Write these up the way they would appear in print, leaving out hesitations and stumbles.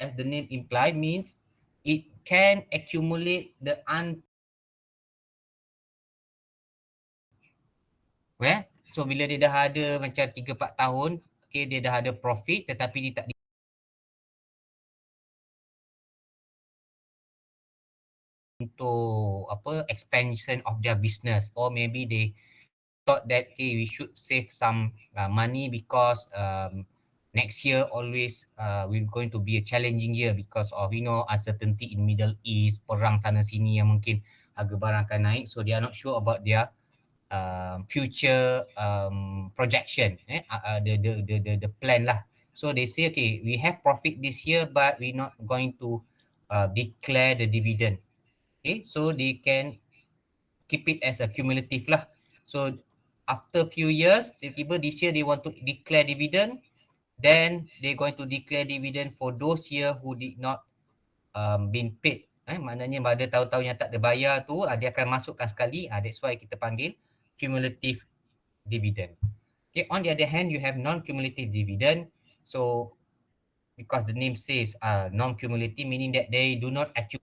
as the name imply, means it can accumulate the well, so bila dia dah ada macam 3-4 tahun, okay, dia dah ada profit tetapi dia tak untuk apa expansion of their business, or maybe they thought that okay, we should save some money because next year always we're going to be a challenging year because of uncertainty in Middle East, perang sana sini yang mungkin harga barang akan naik, so they are not sure about their future projection, the plan lah. So they say okay, we have profit this year but we're not going to declare the dividend. Okay, so they can keep it as a cumulative lah. So after few years, tiba-tiba this year they want to declare dividend, then they're going to declare dividend for those year who did not been paid. Maknanya pada tahun-tahun yang tak ada bayar tu, dia akan masukkan sekali. That's why kita panggil cumulative dividend. Okay, on the other hand, you have non-cumulative dividend. So because the name says non-cumulative, meaning that they do not accumulate.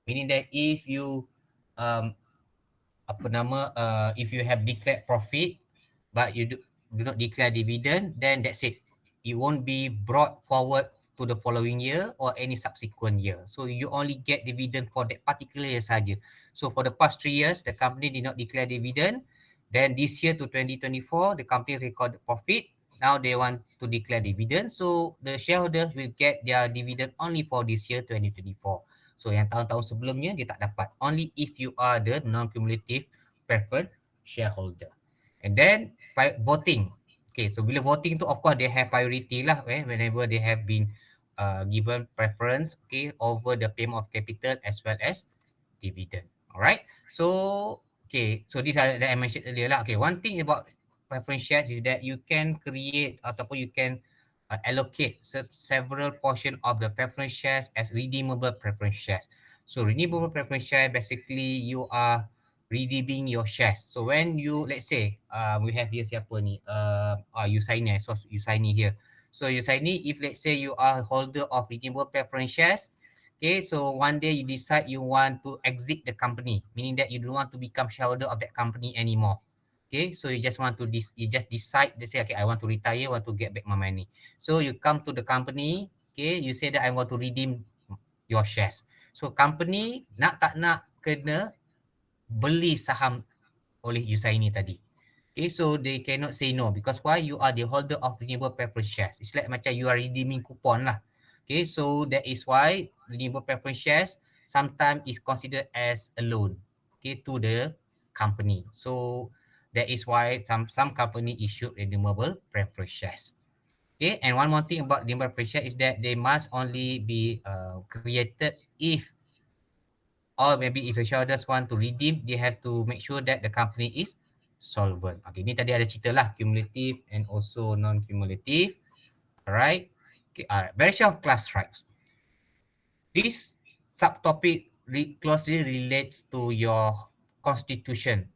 Meaning that if you um, if you have declared profit but you do not declare dividend, then that's it. It won't be brought forward to the following year or any subsequent year. So you only get dividend for that particular year saja. So for the past 3 years, the company did not declare dividend. Then this year to 2024, the company recorded profit. Now they want to declare dividend. So the shareholder will get their dividend only for this year 2024. So yang tahun-tahun sebelumnya dia tak dapat. Only if you are the non-cumulative preferred shareholder. And then voting. Okay, so bila voting tu of course they have priority lah whenever they have been given preference, okay, over the payment of capital as well as dividend. Alright. So okay, so these are that I mentioned earlier lah. Okay, one thing about preference shares is that you can create ataupun you can allocate several portion of the preference shares as redeemable preference shares. So redeemable preference share, basically you are redeeming your shares. So when you, let's say we have here siapa ni, Usaini, so Usaini here. So Usaini, if let's say you are holder of redeemable preference shares, okay, so one day you decide you want to exit the company, meaning that you don't want to become shareholder of that company anymore. Okay, so you just want to you just decide, they say, okay, I want to retire, want to get back my money. So you come to the company, okay, you say that I want to redeem your shares. So company nak tak nak kena beli saham oleh Usaini tadi. Okay, so they cannot say no because why? You are the holder of renewable preference shares. It's like macam you are redeeming coupon lah. Okay, so that is why renewable preference shares sometimes is considered as a loan, okay, to the company. So that is why some company issue renewable preference shares. Okay, and one more thing about renewable preference share is that they must only be created if, or maybe if the shareholders want to redeem, they have to make sure that the company is solvent. Okay, ni tadi ada cerita lah cumulative and also non-cumulative. Alright. Okay, alright. Variation of class rights. This subtopic closely relates to your constitution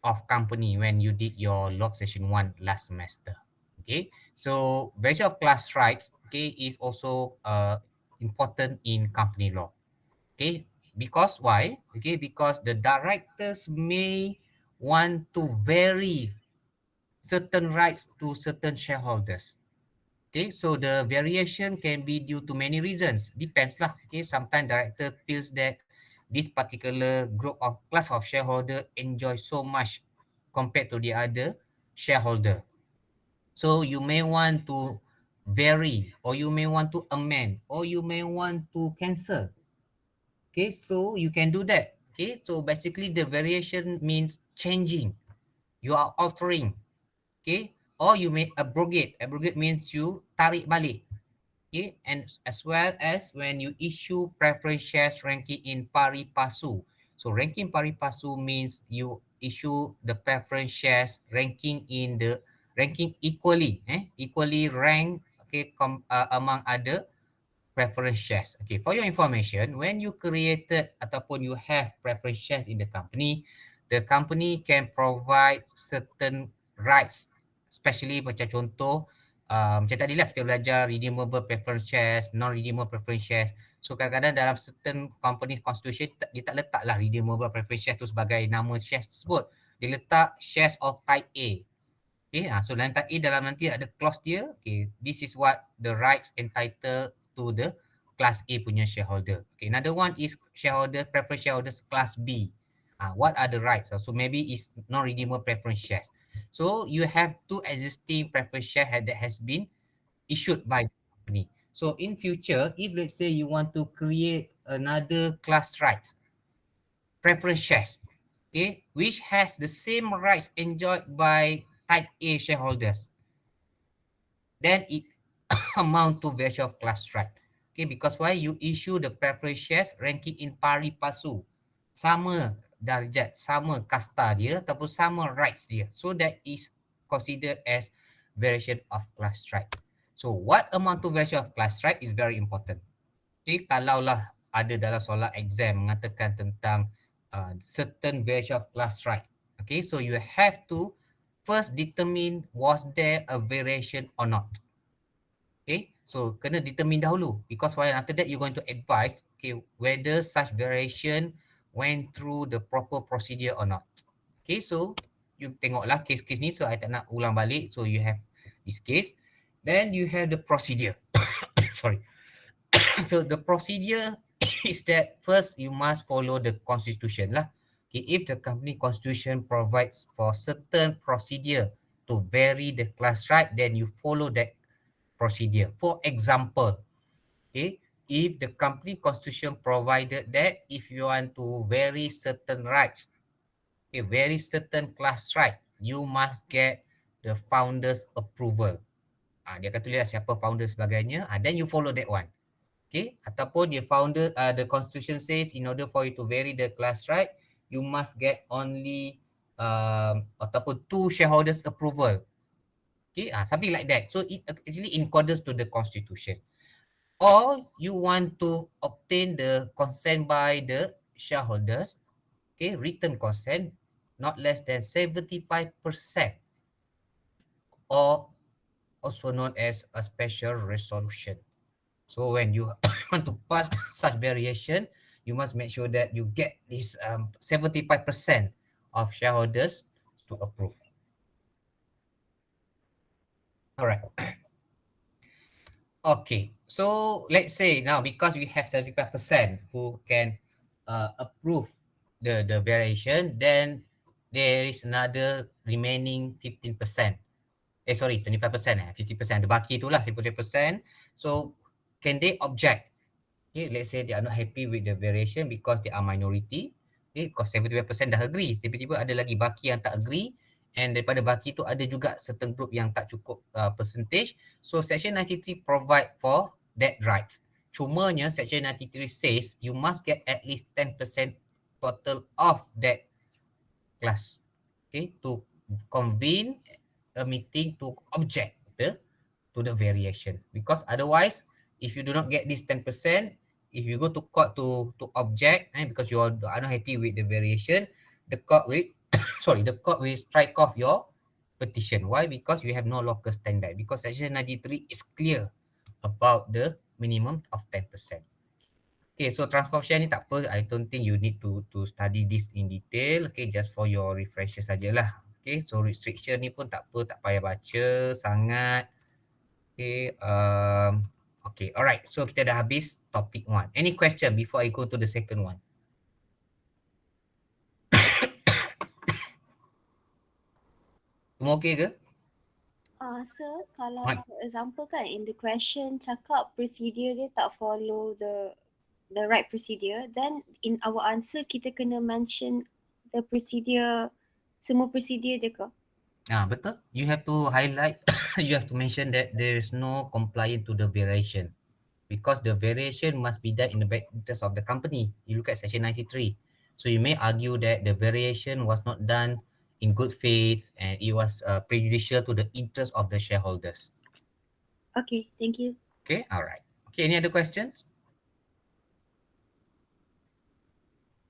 of company when you did your law session 1 last semester. Okay, so variation of class rights, okay, is also important in company law. Okay, because why? Okay, because the directors may want to vary certain rights to certain shareholders. Okay, so the variation can be due to many reasons. Depends lah. Okay, sometimes director feels that this particular group of class of shareholder enjoy so much compared to the other shareholder. So you may want to vary, or you may want to amend, or you may want to cancel. Okay, so you can do that. Okay, so basically the variation means changing. You are altering. Okay, or you may abrogate. Abrogate means you tarik balik. Okay, and as well as when you issue preference shares ranking in pari passu. So ranking pari passu means you issue the preference shares ranking in the ranking equally, equally rank, okay, among other preference shares. Okay, for your information, when you created ataupun you have preference shares in the company can provide certain rights, especially macam contoh, macam tadi lah kita belajar redeemable preference shares, non-redeemable preference shares. So kadang-kadang dalam certain company constitution dia tak letaklah redeemable preference shares tu sebagai nama shares tersebut. Dia letak shares of type A. Okay, so dalam type A dalam nanti ada clause dia. Okay, this is what the rights entitled to the class A punya shareholder. Okay, another one is shareholder preference shareholders class B. What are the rights? So maybe is non-redeemable preference shares. So you have two existing preference share that has been issued by the company. So in future, if let's say you want to create another class rights, preference shares, okay, which has the same rights enjoyed by type A shareholders, then it amount to value of class right. Okay, because why you issue the preference shares ranking in pari passu, sama darjat, sama kasta dia ataupun sama rights dia. So that is considered as variation of class right. So what amount to variation of class right is very important. Okay, kalaulah ada dalam soalan exam mengatakan tentang certain variation of class right. Okay, so you have to first determine was there a variation or not. Okay, so kena determine dahulu because why after that you're going to advise okay whether such variation went through the proper procedure or not. Okay, so you tengoklah case-case ni, so I tak nak ulang balik. So you have this case, then you have the procedure. Sorry. So the procedure is that first you must follow the constitution lah. Okay, if the company constitution provides for certain procedure to vary the class right, then you follow that procedure. For example, okay, if the company constitution provided that if you want to vary certain rights, okay, vary certain class right, you must get the founder's approval. Dia akan tulis siapa founder sebagainya, then you follow that one. Okay, ataupun the founder, the constitution says in order for you to vary the class right, you must get only ataupun 2 shareholders approval. Okay, something like that. So it actually in accordance to the constitution. Or you want to obtain the consent by the shareholders, okay, written consent, not less than 75%, or also known as a special resolution. So when you want to pass such variation, you must make sure that you get this 75% of shareholders to approve. All right. Okay, so let's say now because we have 75% who can approve the variation, then there is another remaining 15%. 25%, 50%. The baki itulah 50%. So can they object? Okay, let's say they are not happy with the variation because they are minority. Okay, because 75% dah agree. Tiba-tiba ada lagi baki yang tak agree. And daripada baki tu ada juga certain group yang tak cukup percentage. So Section 93 provide for that rights. Cumanya Section 93 says you must get at least 10% total of that class. Okay, to convene a meeting to object to the variation. Because otherwise, if you do not get this 10%, if you go to court to object, because you are not happy with the variation, the court will the court will strike off your petition. Why? Because you have no local standard. Because Section 93 is clear about the minimum of 10%. Okay, so transcorption ni tak apa. I don't think you need to study this in detail. Okay, just for your refresher sajalah. Okay, so restriction ni pun tak apa, tak payah baca sangat. Okay, okay, alright. So kita dah habis topic 1. Any question before I go to the second one? Semua okay ke? Sir, kalau for example kan in the question cakap procedure dia tak follow the right procedure, then in our answer kita kena mention the procedure, semua procedure dia ke? Betul. You have to highlight, you have to mention that there is no compliance to the variation. Because the variation must be done in the best interest of the company. You look at Section 93. So you may argue that the variation was not done in good faith and it was prejudicial to the interest of the shareholders. Okay, thank you. Okay, all right. Okay, any other questions?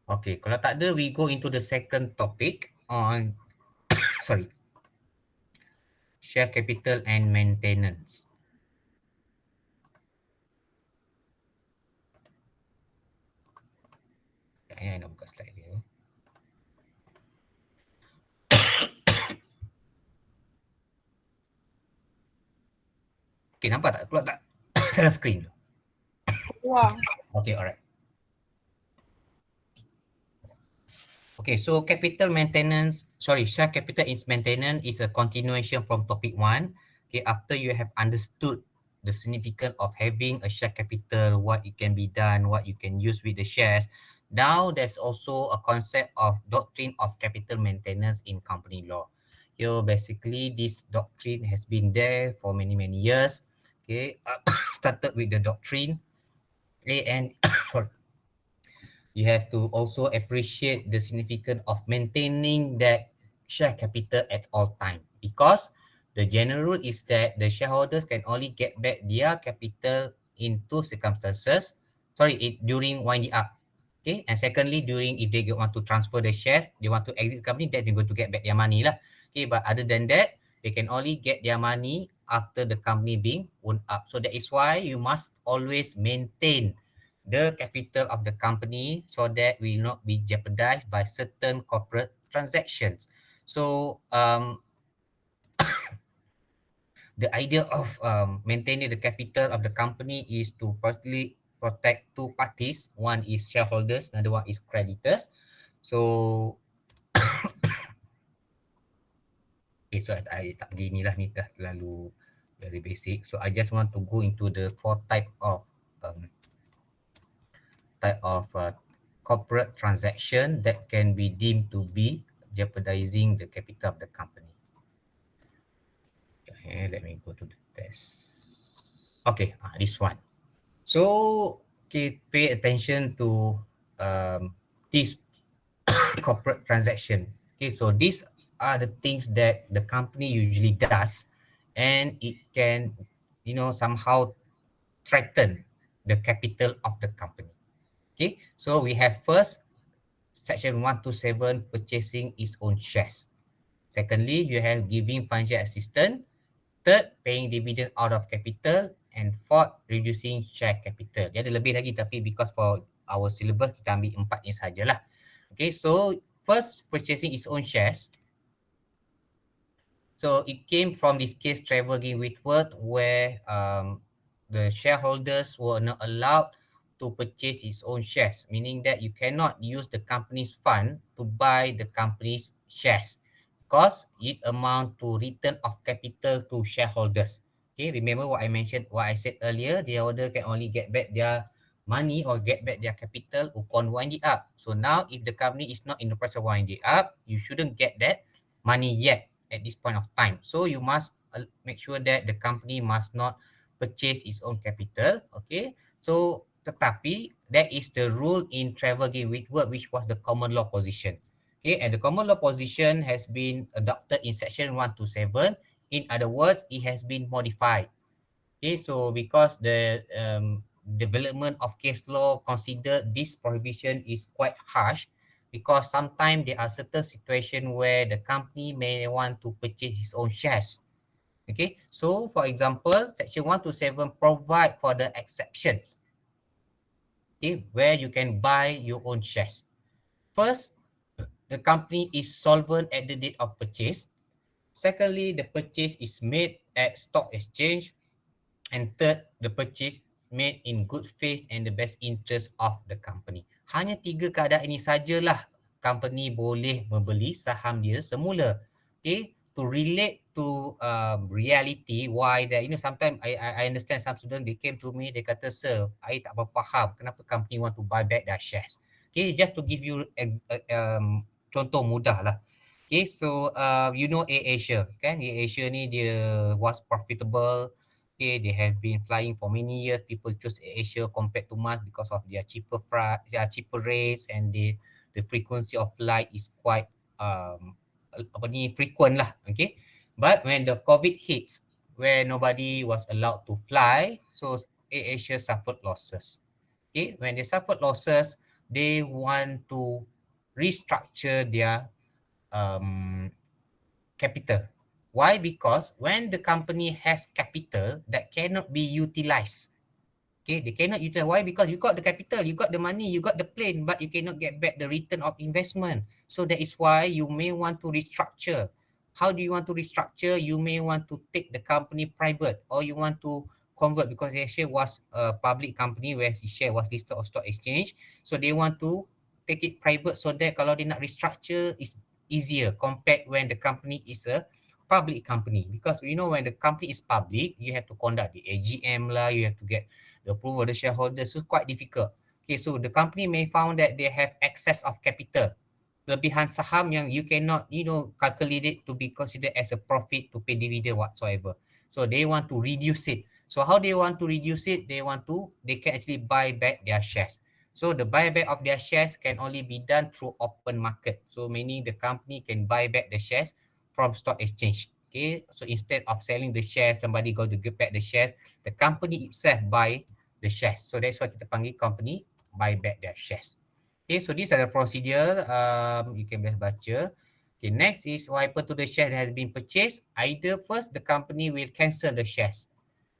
Okay, kalau tak ada, we go into the second topic on, sorry, share capital and maintenance. Saya nak buka slide dia. Okay, nampak tak? Keluar tak? Dalam screen tu. Wah. Okay, alright. Okay, so share capital is maintenance is a continuation from topic 1. Okay, after you have understood the significance of having a share capital, what it can be done, what you can use with the shares. Now, there's also a concept of doctrine of capital maintenance in company law. So basically, this doctrine has been there for many, many years. Okay, started with the doctrine. Okay, and you have to also appreciate the significance of maintaining that share capital at all time, because the general rule is that the shareholders can only get back their capital in two circumstances. During winding up. Okay, and secondly, during if they want to transfer the shares, they want to exit the company, then they're going to get back their money lah. Okay, but other than that, they can only get their money after the company being wound up. So that is why you must always maintain the capital of the company so that will not be jeopardized by certain corporate transactions. So the idea of maintaining the capital of the company is to partly protect two parties. One is shareholders, another one is creditors. So okay, so I tak pergi ni lah, ni dah terlalu very basic. So I just want to go into the four type of corporate transaction that can be deemed to be jeopardizing the capital of the company. Okay, let me go to the test. Okay, this one. So, okay, pay attention to this corporate transaction. Okay, so these are the things that the company usually does, and it can, somehow threaten the capital of the company. Okay, so we have first, Section 127, purchasing its own shares. Secondly, you have giving financial assistance. Third, paying dividend out of capital. And fourth, reducing share capital. Dia ada lebih lagi, tapi because for our syllabus, kita ambil 4 ni sajalah. Okay, so first, purchasing its own shares. So it came from this case, Trevor G. Whitworth, where the shareholders were not allowed to purchase its own shares, meaning that you cannot use the company's fund to buy the company's shares because it amount to return of capital to shareholders. Okay, remember what I mentioned, what I said earlier, the shareholder can only get back their money or get back their capital upon winding up. So now if the company is not in the process of winding up, you shouldn't get that money yet at this point of time. So you must make sure that the company must not purchase its own capital. Okay, so tetapi that is the rule in Trevor G. Whitworth, which was the common law position. Okay, and the common law position has been adopted in section 127. In other words, it has been modified. Okay, so because the development of case law considered this prohibition is quite harsh, because sometimes there are certain situations where the company may want to purchase its own shares. Okay, so for example, section 127 provide for the exceptions, okay, where you can buy your own shares. First, the company is solvent at the date of purchase. Secondly, the purchase is made at stock exchange. And third, the purchase made in good faith and the best interest of the company. Hanya 3 keadaan ini sajalah company boleh membeli saham dia semula. Okay, to relate to reality, why that, sometimes I understand some students, they came to me, they kata, sir, I tak faham kenapa company want to buy back their shares. Okay, just to give you contoh mudah lah. Okay, so AirAsia, kan? AirAsia ni dia was profitable. Okay, they have been flying for many years. People choose Asia compared to Mars because of their cheaper rates, and the frequency of flight is quite frequent lah. Okay, but when the COVID hits, where nobody was allowed to fly, so Asia suffered losses. Okay, when they suffered losses, they want to restructure their capital. Why? Because when the company has capital that cannot be utilized, okay, they cannot utilize. Why? Because you got the capital, you got the money, you got the plane, but you cannot get back the return of investment. So that is why you may want to restructure. How do you want to restructure? You may want to take the company private, or you want to convert, because their share was a public company where the share was listed on stock exchange. So they want to take it private, so that kalau they nak restructure is easier compared when the company is a public company. Because you know, when the company is public, you have to conduct the AGM lah, you have to get the approval of the shareholders, so quite difficult. Okay, so the company may found that they have excess of capital, kelebihan saham yang you cannot, calculate it to be considered as a profit to pay dividend whatsoever. So they want to reduce it. So how they want to reduce it? They can actually buy back their shares. So the buyback of their shares can only be done through open market. So meaning the company can buy back the shares from stock exchange. Okay, so instead of selling the shares, somebody go to get back the shares, the company itself buy the shares. So that's why kita panggil company buy back their shares. Okay, so these are the procedure. You can baca. Okay, next is what happen to the share that has been purchased. Either first, the company will cancel the shares.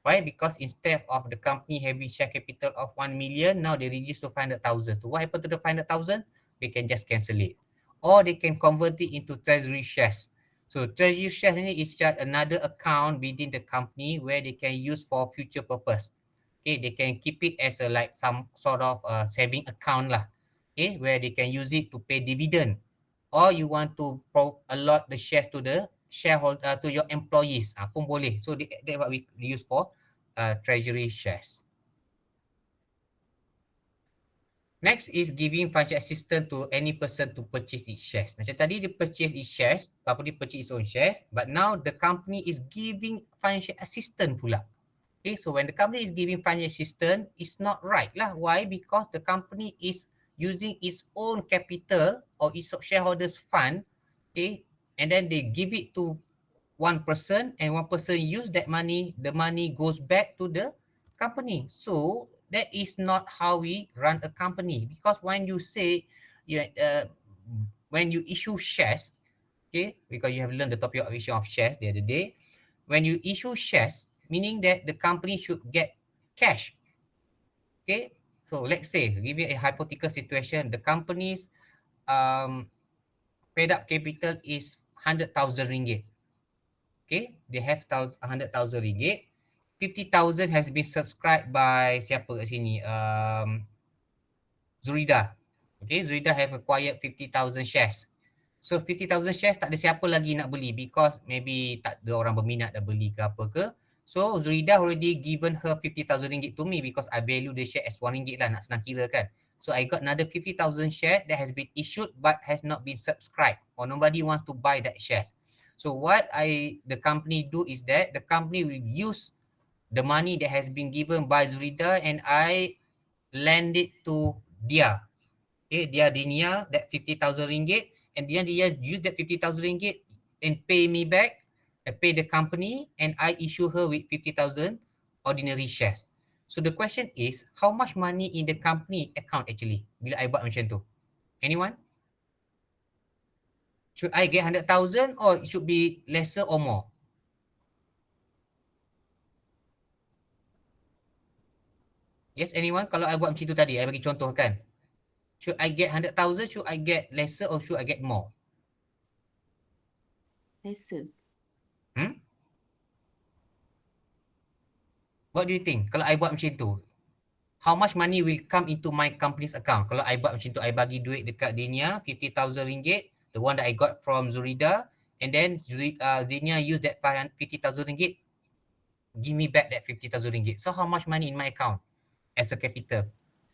Why? Because instead of the company having share capital of 1 million, now they reduce to 500,000. So what happened to the 500,000? They can just cancel it. Or they can convert it into treasury shares. So treasury shares ini is just another account within the company where they can use for future purpose. Okay, they can keep it as a like some sort of saving account lah. Okay, where they can use it to pay dividend. Or you want to allot the shares to the shareholder, to your employees, pun boleh. So that's what we use for treasury shares. Next is giving financial assistance to any person to purchase its shares. Macam tadi dia purchase its shares, company purchase its own shares, but now the company is giving financial assistance pula. Okay, so when the company is giving financial assistance, it's not right lah. Why? Because the company is using its own capital or its shareholders fund, okay, and then they give it to one person, and one person use that money, the money goes back to the company. So that is not how we run a company. Because when you say, when you issue shares, okay, because you have learned the topic of issue of shares the other day, when you issue shares, meaning that the company should get cash. Okay, so let's say, give you a hypothetical situation, the company's paid up capital is 100,000 ringgit. Okay, they have 100,000 ringgit. 50,000 has been subscribed by siapa kat sini? Zurida. Okay, Zurida have acquired 50,000 shares. So 50,000 shares tak ada siapa lagi nak beli, because maybe tak ada orang berminat nak beli ke apa ke. So Zurida already given her 50,000 ringgit to me, because I value the share as 1 ringgit lah, nak senang kira kan. So I got another 50,000 shares that has been issued but has not been subscribed, or nobody wants to buy that shares. So what the company do is that the company will use the money that has been given by Zurida, and I lend it to Dia. Okay, Dia Dinia, that 50,000 ringgit, and Dia use that 50,000 ringgit and pay me back, pay the company, and I issue her with 50,000 ordinary shares. So the question is, how much money in the company account actually bila I buat macam tu? Anyone? Should I get 100,000 or it should be lesser or more? Yes, anyone? Kalau I buat macam tu tadi, I bagi contoh kan. Should I get 100,000? Should I get lesser or should I get more? Lesser. What do you think? Kalau I buat macam tu, how much money will come into my company's account? Kalau I buat macam tu, I bagi duit dekat Dinia, 50,000 ringgit, the one that I got from Zurida, and then Dinia use that 50,000 ringgit, give me back that 50,000 ringgit. So how much money in my account as a capital?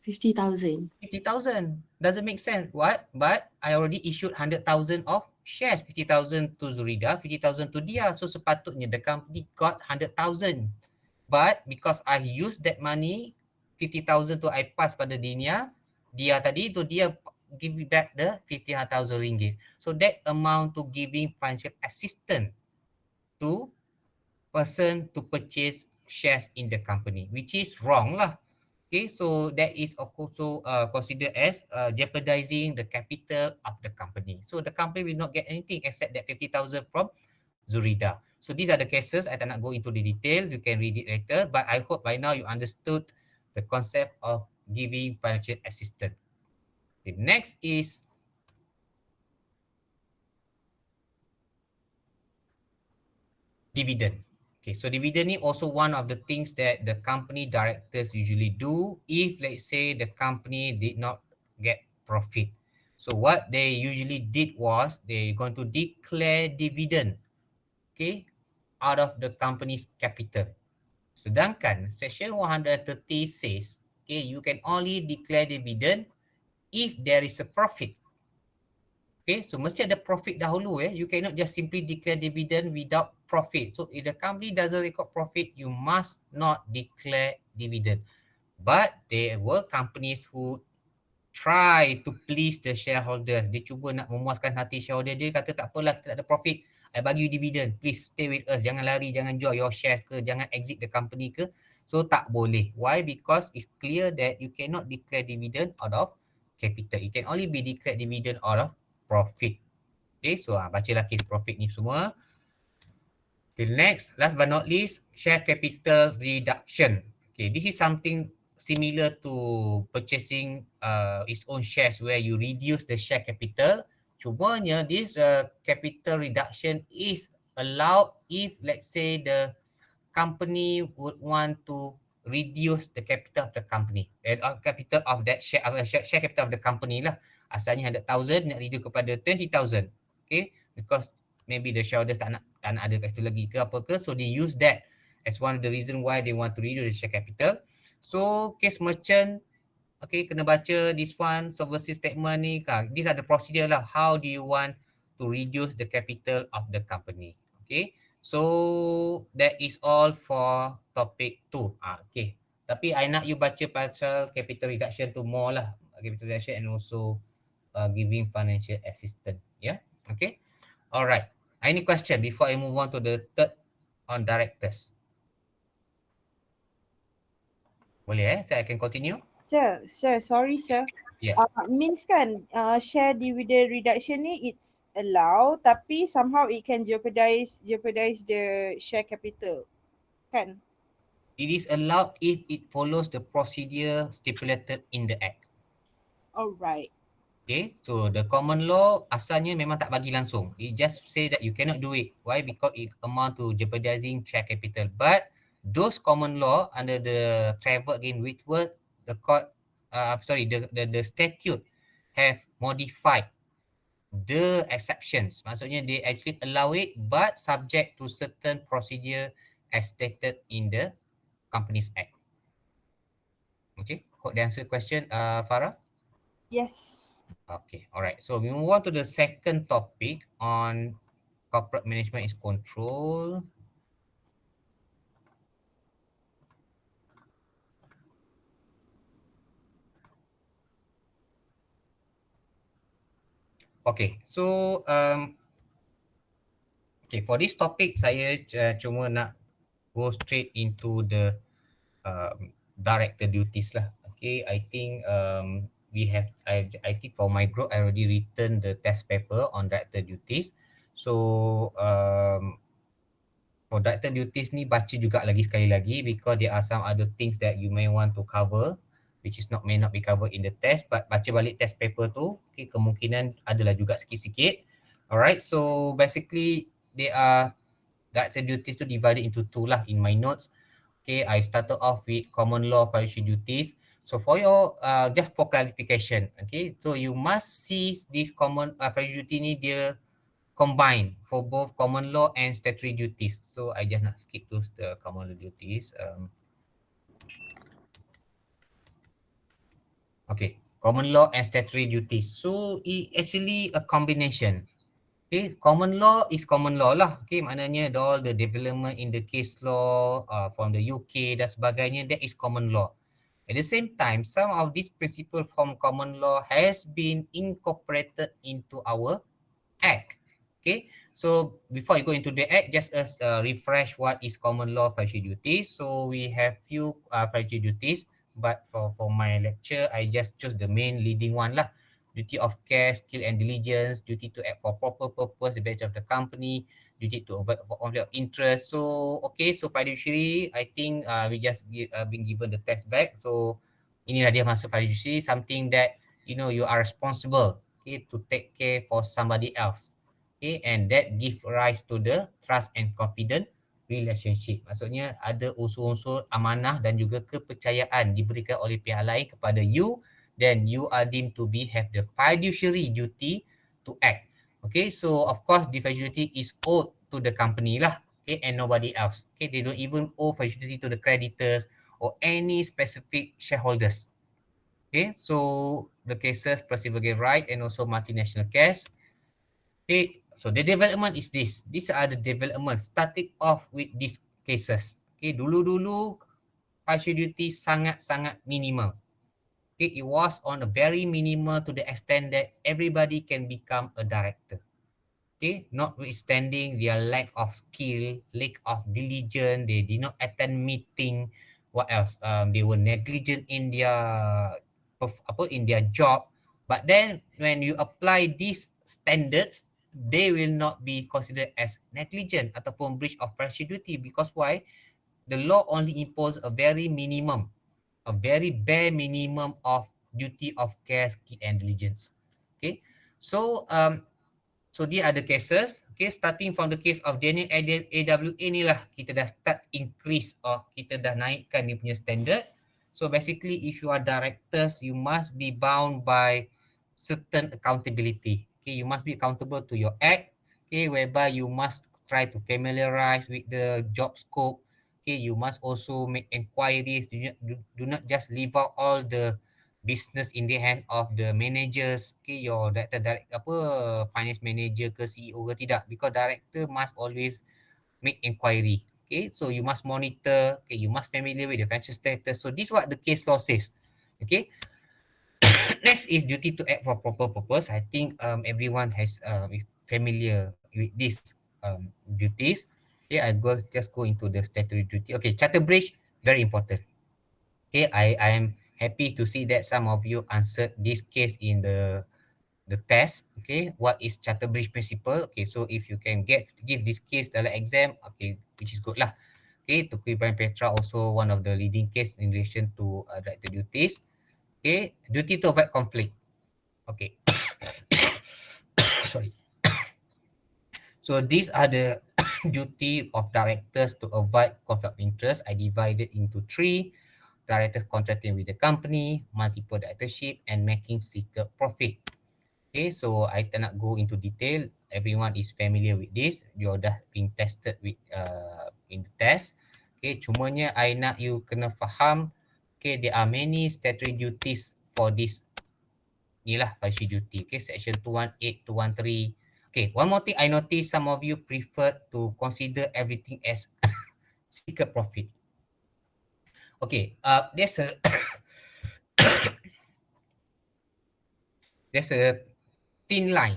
50,000. 50,000. Doesn't make sense. What? But I already issued 100,000 of shares. 50,000 to Zurida, 50,000 to Dia. So sepatutnya the company got 100,000. But because I used that money, 50,000 tu I pass pada Dia tadi tu dia give me back the 50,000 ringgit. So that amount to giving financial assistance to person to purchase shares in the company, which is wrong lah. Okay, so that is also considered as jeopardizing the capital of the company. So the company will not get anything except that 50,000 from Zurida. So these are the cases. I tak nak go into the detail. You can read it later. But I hope by now you understood the concept of giving financial assistance. Okay, next is dividend. Okay, so dividend ni also one of the things that the company directors usually do if, let's say, the company did not get profit. So what they usually did was they're going to declare dividend, okay, out of the company's capital. Sedangkan section 130 says, okay, you can only declare dividend if there is a profit. Okay, so mesti ada profit dahulu. You cannot just simply declare dividend without profit. So if the company doesn't record profit, you must not declare dividend. But there were companies who try to please the shareholders. Dia cuba nak memuaskan hati shareholder. Dia kata tak apalah, kita tak ada profit, I bagi you dividend. Please stay with us. Jangan lari, jangan jual your shares ke, jangan exit the company ke. So tak boleh. Why? Because it's clear that you cannot declare dividend out of capital. It can only be declared dividend out of profit. Okay, so bacalah case profit ni semua. Okay, next, last but not least, share capital reduction. Okay, this is something similar to purchasing its own shares where you reduce the share capital. Cumanya this capital reduction is allowed if, let's say, the company would want to reduce the capital of the company, capital of that share, share capital of the company lah. Asalnya 100,000 nak reduce kepada 20,000. Okay, because maybe the shareholders tak nak ada kat situ lagi ke apa ke, so they use that as one of the reason why they want to reduce the share capital. So case merchant, okay, kena baca this one, solvency statement ni. These are the procedure lah. How do you want to reduce the capital of the company? Okay, so that is all for topic 2. Okay, tapi I nak you baca pasal capital reduction tu more lah. Capital reduction and also giving financial assistance. Yeah, okay. Alright. Any question before I move on to the third on directors? Boleh so I can continue? Sir, sorry sir. Yeah. Means kan share dividend reduction ni it's allowed tapi somehow it can jeopardize the share capital. Kan? It is allowed if it follows the procedure stipulated in the act. Alright. Okay, so the common law asalnya memang tak bagi langsung. It just say that you cannot do it. Why? Because it amount to jeopardizing share capital. But those common law under the travel again Whitworth, the court, the statute have modified the exceptions. Maksudnya they actually allow it but subject to certain procedure as stated in the Companies Act. Okay, hope that answer question, Farah? Yes. Okay, alright. So we move on to the second topic on corporate management is control. Okay, so okay, for this topic saya cuma nak go straight into the director duties lah. Okay, I think I think for my group I already written the test paper on director duties. So for director duties ni baca juga lagi sekali lagi because there are some other things that you may want to cover which is may not be covered in the test, but baca balik test paper tu, okay, kemungkinan adalah juga sikit-sikit. Alright, so basically they are director duties tu divided into two lah in my notes. Okay, I started off with common law financial duties. So for your just for clarification, okay, so you must see this common financial duty ni dia combine for both common law and statutory duties. So I just nak skip to the common law duties. Okay, common law and statutory duties. So it actually a combination. Okay, common law is common law lah. Okay, maknanya all the development in the case law from the UK dan sebagainya, that is common law. At the same time, some of these principles from common law has been incorporated into our act. Okay, so before you go into the act, just refresh what is common law financial duties. So we have few financial duties, but for my lecture, I just chose the main leading one lah. Duty of care, skill and diligence, duty to act for proper purpose, the benefit of the company, duty to avoid conflict of interest. So okay, so fiduciary, I think we just been given the test back. So inilah dia masuk fiduciary, something that you know you are responsible, okay, to take care for somebody else, okay, and that give rise to the trust and confident relationship. Maksudnya ada unsur-unsur amanah dan juga kepercayaan diberikan oleh pihak lain kepada you, then you are deemed to be have the fiduciary duty to act. Okay, so of course the fiduciary is owed to the company lah, okay, and nobody else. Okay, they don't even owe fiduciary to the creditors or any specific shareholders. Okay, so the cases Percival Right and also multinational case. Okay, so the development is this. These are the development starting off with these cases. Okay, dulu-dulu fiduciary duty sangat-sangat minimal. Okay, it was on a very minimal to the extent that everybody can become a director. Okay, notwithstanding their lack of skill, lack of diligence, they did not attend meeting. What else? They were negligent in their job. But then when you apply these standards, they will not be considered as negligent ataupun breach of fiduciary duty, because why? The law only impose a very bare minimum of duty of care, skill and diligence. Okay, so so dia ada cases. Okay, starting from the case of Daniel AWA ni lah kita dah start increase or kita dah naikkan dia punya standard. So basically if you are directors, you must be bound by certain accountability. Okay, you must be accountable to your act. Okay, whereby you must try to familiarize with the job scope. Okay, you must also make inquiries. Do not just leave out all the business in the hand of the managers, okay, your director finance manager ke CEO ke tidak, because director must always make inquiry. Okay, so you must monitor, okay, you must familiar with the financial status. So this is what the case law says. Okay, next is duty to act for proper purpose. I think everyone has familiar with these duties. Okay, I just go into the statutory duty. Okay, charter breach, very important. Okay, I am happy to see that some of you answered this case in the test. Okay, what is charter breach principle? Okay, so if you can give this case dalam exam, okay, which is good lah. Okay, Tukui Ibrahim Petra also one of the leading case in relation to director duties. Okay, duty to avoid conflict. Okay, sorry. So these are the duty of directors to avoid conflict of interest. I divided into 3. Directors contracting with the company, multiple directorship, and making secret profit. Okay, so I tak nak go into detail. Everyone is familiar with this. You dah been tested with in the test. Okay, cumanya I nak you kena faham. Okay, there are many statutory duties for this. Inilah fiduciary duty. Okay, section 218, 213. Okay, one more thing I noticed some of you prefer to consider everything as secret profit. Okay, there's a there's a thin line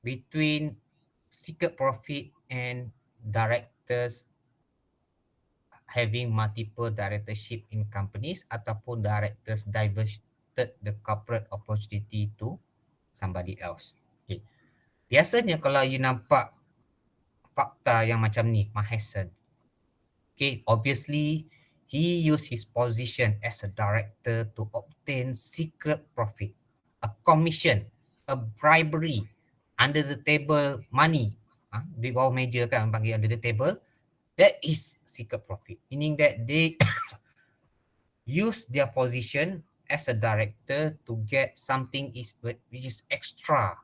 between secret profit and directors having multiple directorship in companies ataupun directors diverted the corporate opportunity to somebody else. Okay. Biasanya kalau you nampak fakta yang macam ni, Mahesan, okay, obviously he used his position as a director to obtain secret profit, a commission, a bribery, under the table money, di bawah meja kan panggil under the table, that is secret profit, meaning that they use their position as a director to get something which is extra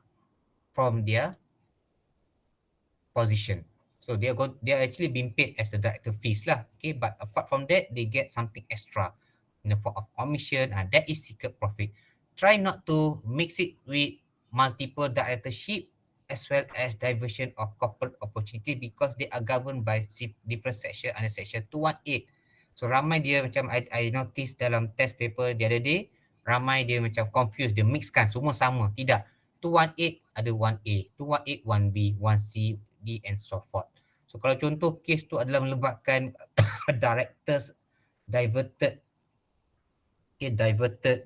from their position. So they are actually being paid as a director fees lah. Okay, but apart from that, they get something extra in the form of commission, and that is secret profit. Try not to mix it with multiple directorship as well as diversion of corporate opportunity, because they are governed by different section under section 218. So ramai dia macam I notice dalam test paper the other day, ramai dia macam confused, dia mixkan semua sama. Tidak. 218 ada 1A, 218 1B, 1C, D and so forth. So kalau contoh kes tu adalah melibatkan directors diverted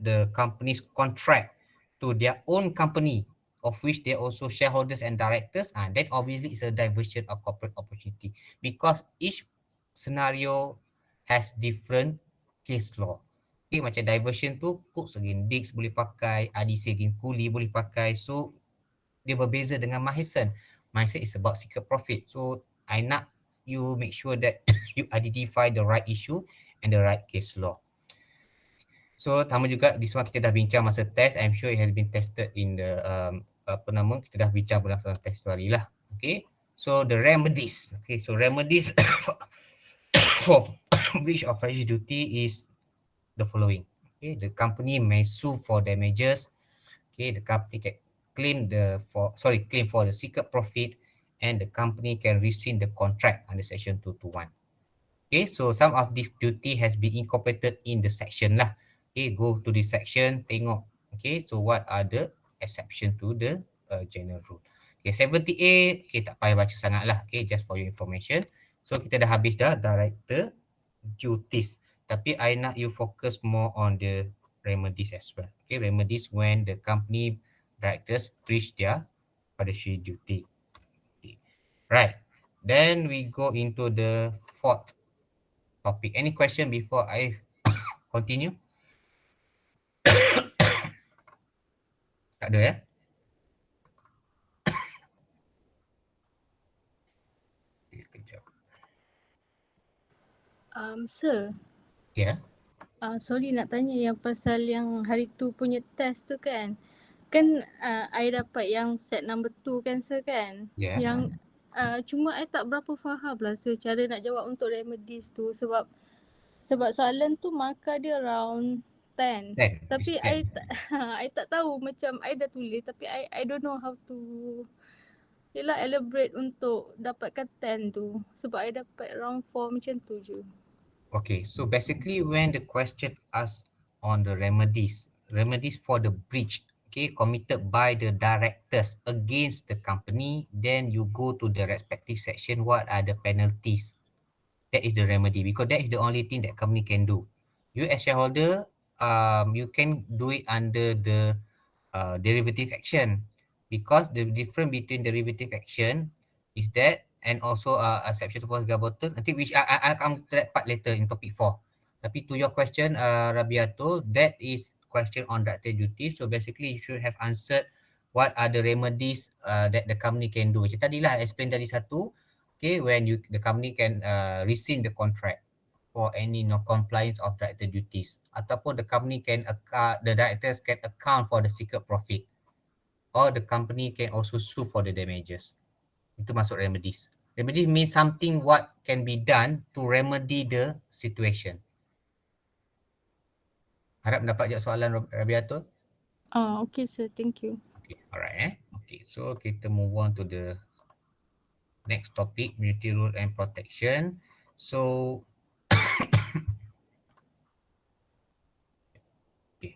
the company's contract to their own company of which they also shareholders and directors, then obviously it's a diversion of corporate opportunity because each scenario has different case law. Okay, macam diversion tu Cooks again Dix boleh pakai, RDC again Kuli boleh pakai. So dia berbeza dengan Mahisen. Mahisen is about secret profit. So I nak you make sure that you identify the right issue and the right case law. So sama juga di semua kita dah bincang masa test. I'm sure it has been tested in the kita dah bincang berdasarkan test tu hari lah. Okay. So the remedies. Okay, so remedies for breach of fiduciary duty is the following. Okay, the company may sue for damages. Okay, the company can claim claim for the secret profit, and the company can rescind the contract under section 221. Okay, so some of this duty has been incorporated in the section lah. Okay, go to this section, tengok. Okay, so what are the exception to the general rule. Okay, 70A, okay, tak payah baca sangat lah. Okay, just for your information. So kita dah habis dah director duties. Tapi I nak you focus more on the remedies as well. Okay, remedies when the company directors breach their fiduciary duty. Okay. Right. Then we go into the fourth topic. Any question before I continue? Tak ada ya? Kejap. Sir, Ya. sorry nak tanya yang pasal yang hari tu punya test tu kan. Kan I dapat yang set number 2 kan sir kan. Ya. Yang cuma I tak berapa faham lah sir cara nak jawab untuk remedies tu sebab soalan tu markah dia around 10. 10. Tapi It's 10. I tak I tak tahu macam I dah tulis tapi I don't know how to elaborate untuk dapatkan 10 tu sebab I dapat around 4 macam tu je. Okay, so basically when the question asks on the remedies for the breach, okay, committed by the directors against the company, then you go to the respective section, what are the penalties? That is the remedy because that is the only thing that company can do. You as shareholder, you can do it under the derivative action because the difference between derivative action is that and also exception for Gabotel. I think which I come to that part later in topic 4. Tapi to your question, Rabiato, that is question on director duty. So basically you should have answered what are the remedies that the company can do. Macam tadilah explain tadi satu. Okay, when the company can rescind the contract for any non-compliance of director duties, ataupun the company can the directors can account for the secret profit, or the company can also sue for the damages. Itu masuk remedies. Remedies means something what can be done to remedy the situation. Harap mendapat jawab soalan Rabiatul. Okay sir, thank you. Okay, alright. Okay, so kita move on to the next topic, community rule and protection. So okay,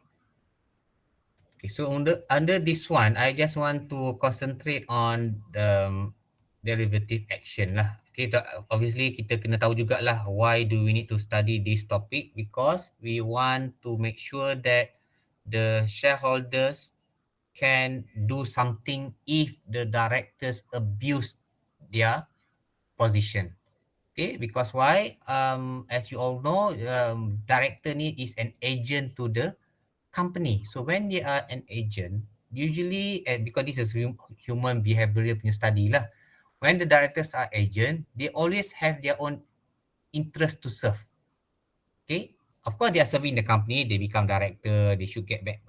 so under this one, I just want to concentrate on the derivative action lah. Okay, obviously kita kena tahu jugalah why do we need to study this topic, because we want to make sure that the shareholders can do something if the directors abuse their position. Okay, because why? As you all know, director ni is an agent to the company. So when they are an agent, usually, because this is human behavioral punya study lah, when the directors are agent, they always have their own interest to serve. Okay, of course they are serving the company, they become director, they should get back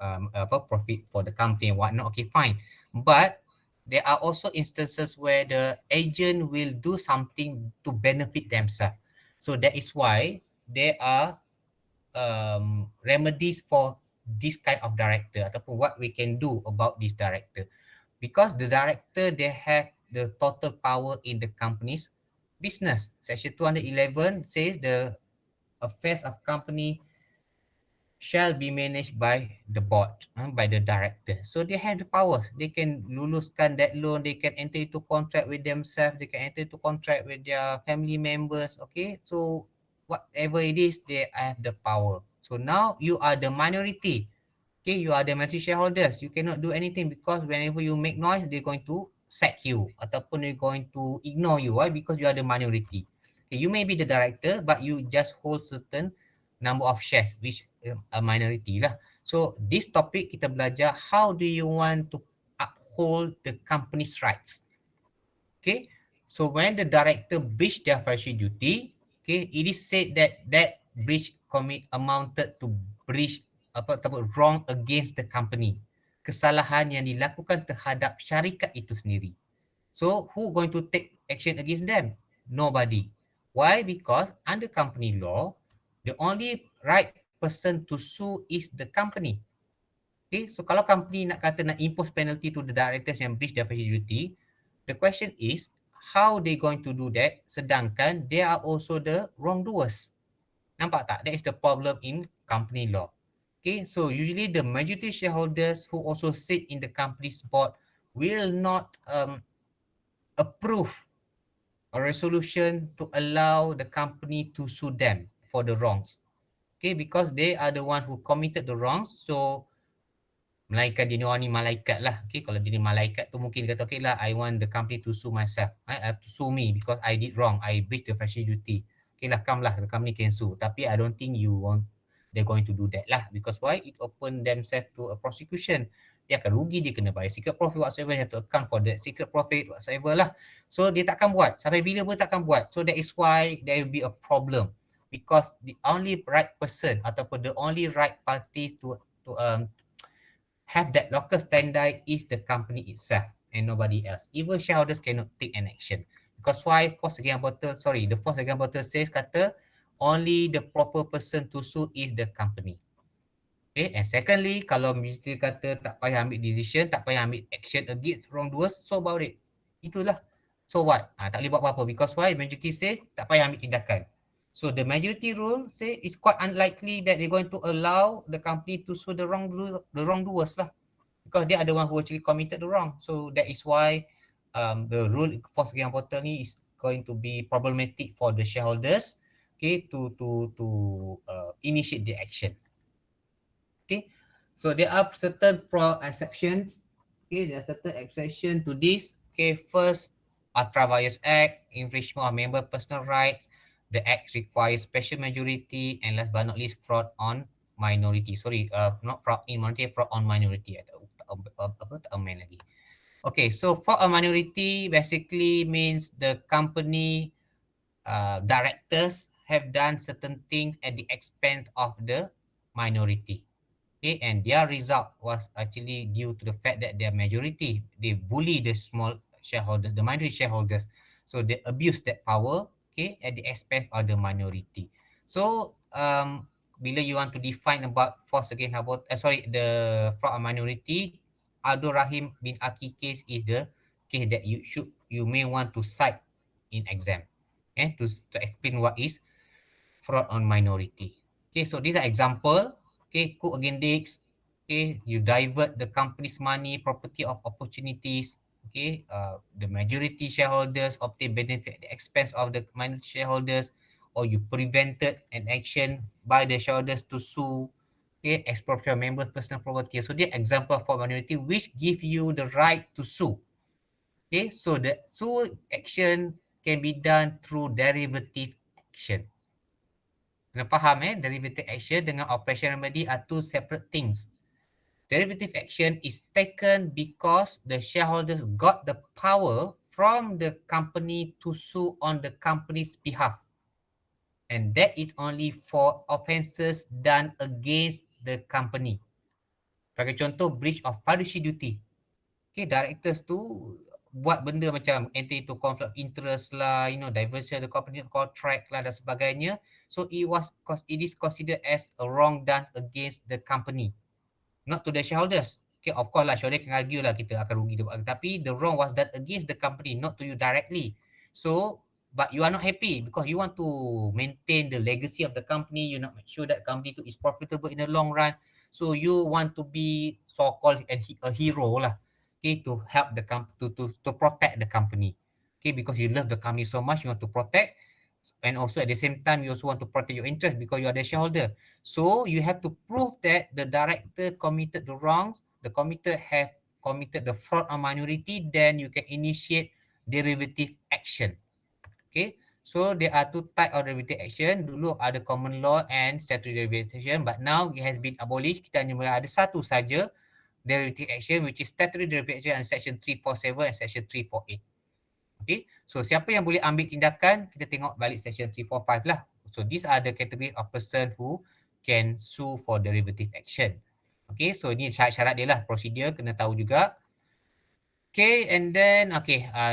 profit for the company and whatnot. Okay, fine. But there are also instances where the agent will do something to benefit themselves. So that is why there are remedies for this kind of director ataupun what we can do about this director. Because the director, they have the total power in the company's business. Section 211 says the affairs of company shall be managed by the board, by the director. So they have the powers. They can luluskan that loan, they can enter into contract with themselves, they can enter into contract with their family members. Okay, so whatever it is, they have the power. So now you are the minority. Okay, you are the majority shareholders. You cannot do anything because whenever you make noise, they're going to sack you ataupun they're going to ignore you. Why? Because you are the minority. Okay, you may be the director, but you just hold certain number of shares, which a minority lah. So this topic kita belajar how do you want to uphold the company's rights. Okay, so when the director breach their fiduciary duty, okay, it is said that that breach amounted to breach wrong against the company. Kesalahan yang dilakukan terhadap syarikat itu sendiri. So who going to take action against them? Nobody. Why? Because under company law, the only right person to sue is the company. Okay, so kalau company nak kata nak impose penalty to the directors yang breach their fiduciary duty, the question is how they going to do that sedangkan they are also the wrongdoers. Nampak tak? That is the problem in company law. Okay, so usually the majority shareholders who also sit in the company's board will not approve a resolution to allow the company to sue them for the wrongs. Okay, because they are the one who committed the wrongs. So melainkan dia ni malaikat lah. Okay, kalau dia ni malaikat tu mungkin dia kata okay lah, I want the company to sue myself. To sue me because I did wrong. I breached the fiduciary duty. Okay lah, come lah, the company can sue. Tapi I don't think they're going to do that lah. Because why? It open themselves to a prosecution. Dia akan rugi, dia kena bayar secret profit whatsoever, have to account for that secret profit whatsoever lah. So dia takkan buat. Sampai bila pun takkan buat. So that is why there will be a problem. Because the only right person ataupun the only right party to have that local standard is the company itself and nobody else. Even shareholders cannot take an action. Because why? The Force Against Bottle says kata only the proper person to sue is the company. Okay, and secondly, kalau kita kata tak payah ambil decision, tak payah ambil action against wrongdoers, so about it. Itulah. So what? Tak boleh buat apa-apa. Because why? Majority says tak payah ambil tindakan. So the majority rule say it's quite unlikely that they're going to allow the company to sue the wrongdoers lah. Because they are the one who actually committed the wrong. So that is why the rule Force Against Bottle ni is going to be problematic for the shareholders, okay, to initiate the action. Okay, so there are certain exceptions. Okay, there are certain exceptions to this. Okay, first, Ultra Vires Act, infringement of member personal rights. The act requires special majority, and last but not least, fraud on minority. Sorry, not fraud in minority, fraud on minority. Tak main lagi. Okay, so fraud on minority basically means the company directors have done certain things at the expense of the minority. Okay, and their result was actually due to the fact that their majority, they bully the small shareholders, the minority shareholders. So they abuse that power, okay, at the expense of the minority. So bila you want to define about the fraud on minority, Abdul Rahim bin Aki case is the case that you may want to cite in exam, okay, to explain what is fraud on minority. Okay, so these are example. Okay, Cook against Dix. Okay, you divert the company's money, property of opportunities. Okay, the majority shareholders obtain benefit at the expense of the minority shareholders, or you prevented an action by the shareholders to sue. Okay, expropriate members' personal property. So the example for minority which give you the right to sue. Okay, so the sue action can be done through derivative action. Kena faham derivative action dengan operation remedy are two separate things. Derivative action is taken because the shareholders got the power from the company to sue on the company's behalf. And that is only for offences done against the company. Sebagai contoh, breach of fiduciary duty. Okay, directors tu buat benda macam enter into conflict of interest lah, diversion of the company contract lah dan sebagainya. So it is considered as a wrong done against the company, not to the shareholders. Okay, of course lah, shareholder can argue lah kita akan rugi, tapi the wrong was done against the company, not to you directly. So, but you are not happy because you want to maintain the legacy of the company. You not make sure that company is profitable in the long run. So you want to be so-called a hero lah. Okay, to help the company, to protect the company. Okay, because you love the company so much, you want to protect. And also at the same time, you also want to protect your interest because you are the shareholder. So you have to prove that the director committed the wrongs, the committee have committed the fraud on minority, then you can initiate derivative action. Okay, so there are two types of derivative action. Dulu ada common law and statutory derivative action, but now it has been abolished. Kita hanya ada satu saja derivative action, which is statutory derivative action and section 347 and section 348. Okay, so siapa yang boleh ambil tindakan, kita tengok balik section 345 lah. So these are the category of person who can sue for derivative action. Okay, so ini syarat-syarat dia lah, prosedur kena tahu juga. Okay, and then,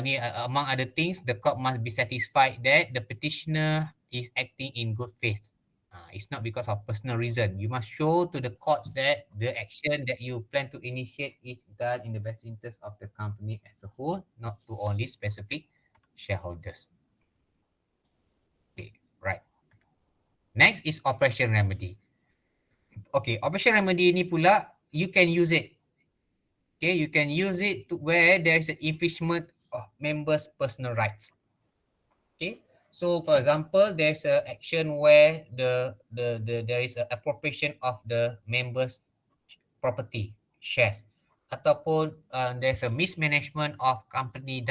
ni among other things, the court must be satisfied that the petitioner is acting in good faith. It's not because of personal reason. You must show to the courts that the action that you plan to initiate is done in the best interest of the company as a whole, not to only specific shareholders. Okay, right. Next is operation remedy. Okay, operation remedy ni pula, you can use it. Okay, you can use it to where there is an infringement of members' personal rights. Okay, so for example, there's an action where there is an appropriation of the members' property shares, ataupun there's a mismanagement of company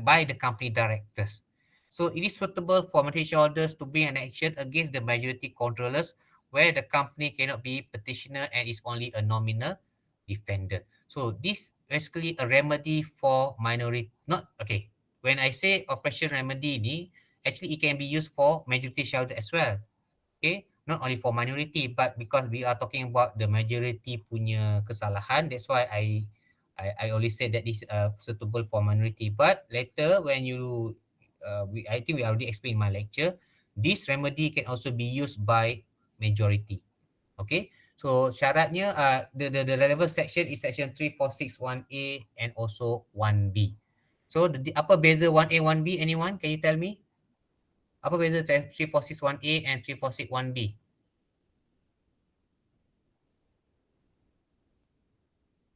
by the company directors. So it is suitable for majority shareholders to bring an action against the majority controllers where the company cannot be petitioner and is only a nominal defendant. So this basically a remedy for minority, not okay. When I say operation remedy ni, actually it can be used for majority shareholder as well. Okay, not only for minority, but because we are talking about the majority punya kesalahan, that's why I always said that this suitable for minority. But later when you, I think we already explained in my lecture, this remedy can also be used by majority. Okay, so syaratnya the relevant section is section 3461A and also 1B. So apa beza 1A 1B, anyone, can you tell me? Apa beza 3461A and 3461B?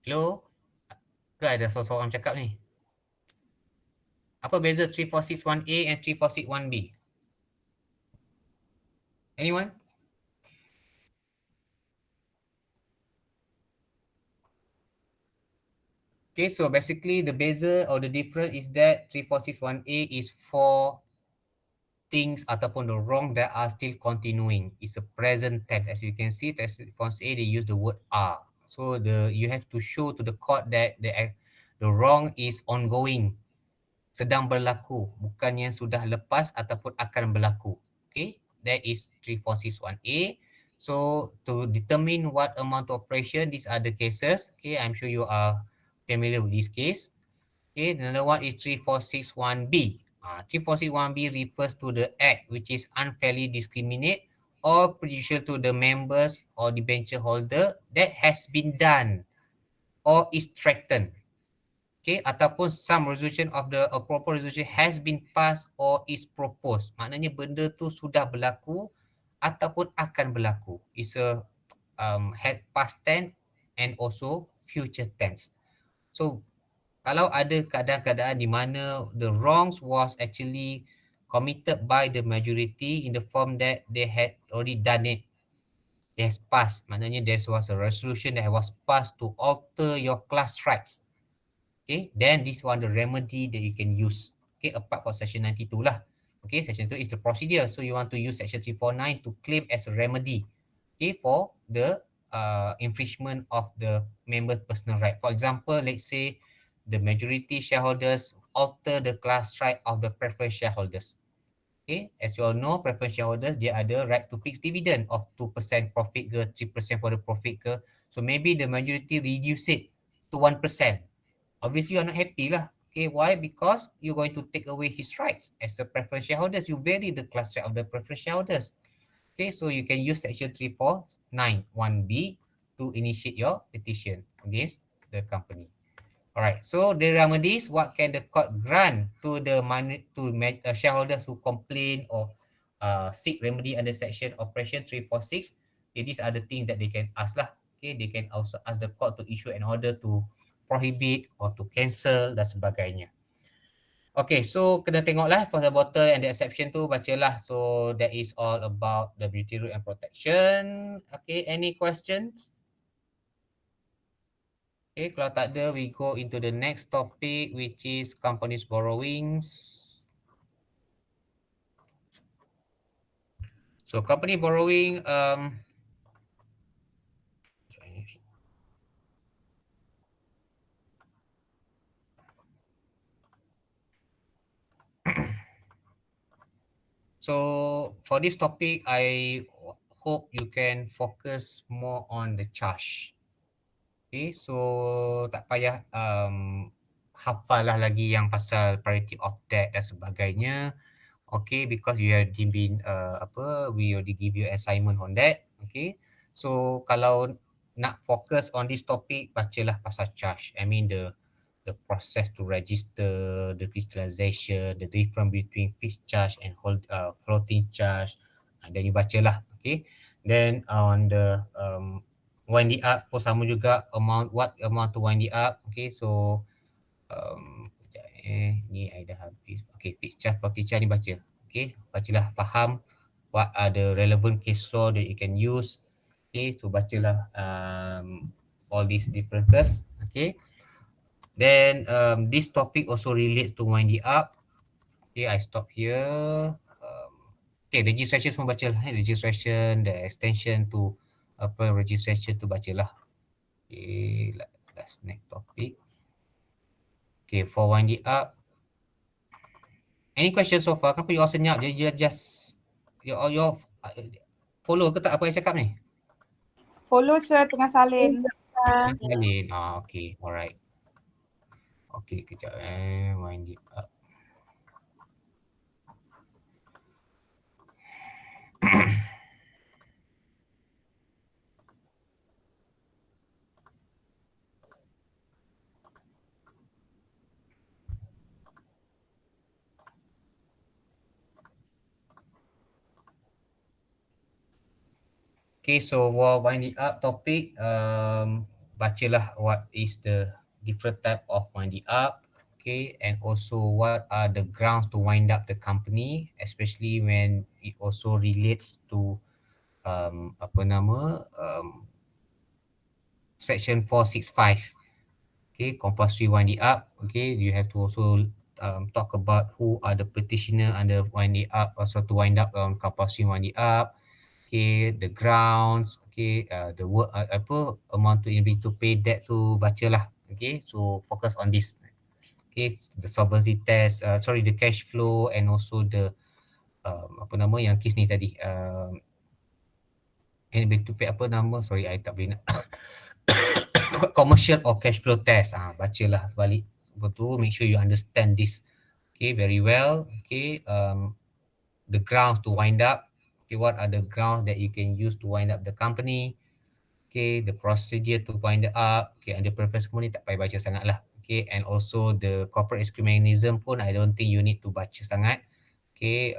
Hello? Ke ada seorang cakap ni? Apa beza 3461A and 3461B? Anyone? Okay, so basically the beza or the difference is that 3461A is for things ataupun the wrong that are still continuing. It's a present tense. As you can see, 3461A they use the word are. So you have to show to the court that the wrong is ongoing, sedang berlaku, bukan yang sudah lepas ataupun akan berlaku. Okay, that is 3461A. So to determine what amount of operation, these are the cases. Okay, I'm sure you are familiar with this case. Okay, another one is 3461B. 3461B refers to the act which is unfairly discriminate or prejudicial to the members or debenture holder that has been done or is threatened. Okay, ataupun some resolution of the proper resolution has been passed or is proposed. Maknanya benda tu sudah berlaku ataupun akan berlaku. It's a past tense and also future tense. So kalau ada keadaan-keadaan di mana the wrongs was actually committed by the majority in the form that they had already done it, it has passed, maknanya there was a resolution that was passed to alter your class rights. Okay, then this one the remedy that you can use. Okay, apart from section 92 lah. Okay, section 2 is the procedure. So you want to use section 349 to claim as a remedy. Okay, for the infringement of the member personal right. For example, let's say the majority shareholders alter the class right of the preference shareholders. Okay, as you all know, preference shareholders, they ada right to fixed dividend of 2% profit ke, 3% for the profit ke. So maybe the majority reduce it to 1%. Obviously, you are not happy lah. Okay, why? Because you're going to take away his rights as a preference shareholders. You vary the class right of the preference shareholders. Okay, so you can use section 3491B to initiate your petition against the company. Alright, so the remedies, what can the court grant to the shareholders who complain or seek remedy under section operation 346? Okay, these are the things that they can ask lah. Okay, they can also ask the court to issue an order to prohibit or to cancel dan sebagainya. Okay, so kena tengoklah for the bottle and the exception tu, bacalah. So that is all about the beauty rule and protection. Okay, any questions? Okay, kalau tak ada, we go into the next topic, which is companies borrowings. So company borrowing, so for this topic, I hope you can focus more on the charge. Okay, so tak payah hafal lah lagi yang pasal priority of debt dan sebagainya. Okay, because you have been we already give you assignment on that. Okay, so kalau nak fokus on this topic, bacalah pasal charge. I mean the process to register, the crystallization, the difference between fixed charge and floating charge. Then you bacalah. Okay, then on the wind it up pun sama juga, what amount to wind it up. Okay, so ni I dah habis. Okay, fixed charge, floating charge ni baca. Okay, bacalah, faham what are the relevant case law that you can use. Okay, so bacalah all these differences. Okay, then this topic also relates to winding up. Okay, I stop here. Okay, registration semua bacalah. Registration, the extension to registration tu bacalah. Okay, let's next topic. Okay, for winding up. Any questions so far? Kenapa you all senyap? You just your follow ke tak apa yang cakap ni? Follow sir, tengah salin. Salin. Okay, alright. Okay, kejap wind it up. Okay, so while winding up topic, bacalah what is the different type of winding up, okay, and also what are the grounds to wind up the company, especially when it also relates to section 465. Okay, compulsory winding up. Okay, you have to also talk about who are the petitioner under winding up, also to wind up compulsory winding up. Okay, the grounds, okay, the work, amount to ability to pay debt tu bacalah. Okay, so focus on this. Okay, the solvency test, the cash flow and also the yang kes ni tadi, ability to pay I tak boleh nak commercial or cash flow test. Bacalah balik betul, make sure you understand this. Okay, very well. Okay, the grounds to wind up. Okay, what are the grounds that you can use to wind up the company? Okay, the procedure to wind up. Okay, and the preference company tak payah baca sangat lah. Okay, and also the corporate risk mechanism pun I don't think you need to baca sangat. Okay,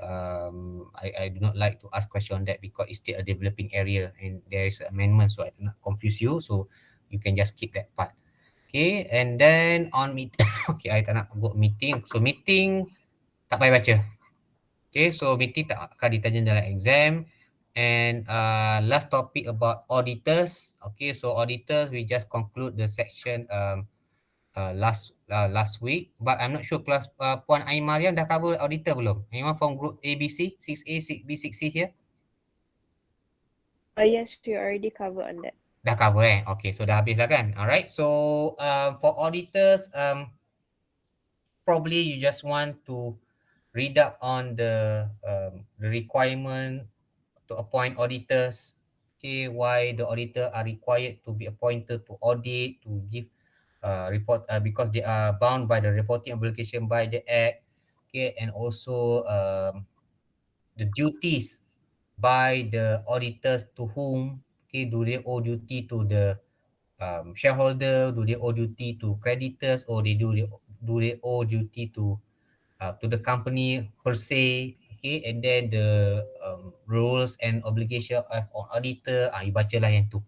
I do not like to ask question on that because it's still a developing area and there is amendment, so I do not confuse you. So you can just keep that part. Okay, and then on meeting, okay, I tak nak buat meeting. So meeting tak payah baca. Okay, so meeting tak akan ditanya dalam exam. And last topic about auditors. Okay, so auditors, we just conclude the section last week. But I'm not sure kelas Puan Ain Mariam dah cover auditor belum? Anyone from group ABC, 6A, 6B, 6C here? Yes, we already cover on that. Dah cover Okay, so dah habis lah kan? Alright, so for auditors, probably you just want to read up on the requirement to appoint auditors. Okay, why the auditor are required to be appointed to audit, to give report, because they are bound by the reporting obligation by the Act. Okay, and also the duties by the auditors to whom. Okay, do they owe duty to the shareholder? Do they owe duty to creditors, or do they owe duty to the company per se? Okay, and then the rules and obligation of auditor, you bacalah yang tu.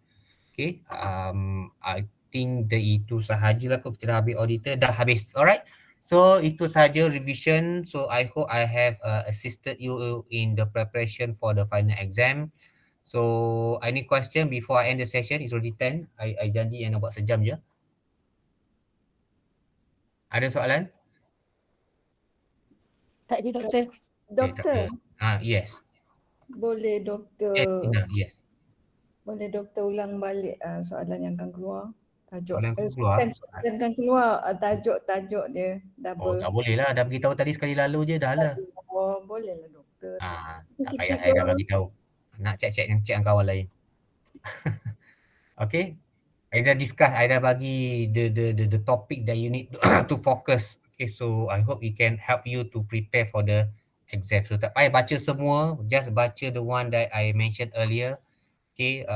Okay, I think itu sahajalah kot kita dah habis auditor, dah habis. Alright, So itu saja revision. So I hope I have assisted you in the preparation for the final exam. So any question before I end the session? It's already 10. I janji yang nak buat sejam je. Ada soalan? Tak ada doktor. Doktor, Yes. boleh doktor Yes. boleh doktor ulang balik soalan yang akan keluar? Tajuk Soalan yang keluar? Soalan akan keluar tajuk dia Oh, double. tak boleh lah. Dah beritahu tadi sekali lalu je dah lah. Oh, boleh lah doktor. Tak payah saya dah bagi tahu. Nak cek dengan kawan lain. Okay. I dah discuss, I dah bagi the topic that you need to focus. Okay, so I hope it can help you to prepare for the exam. So tak payah baca semua, just baca the one that I mentioned earlier. Okay,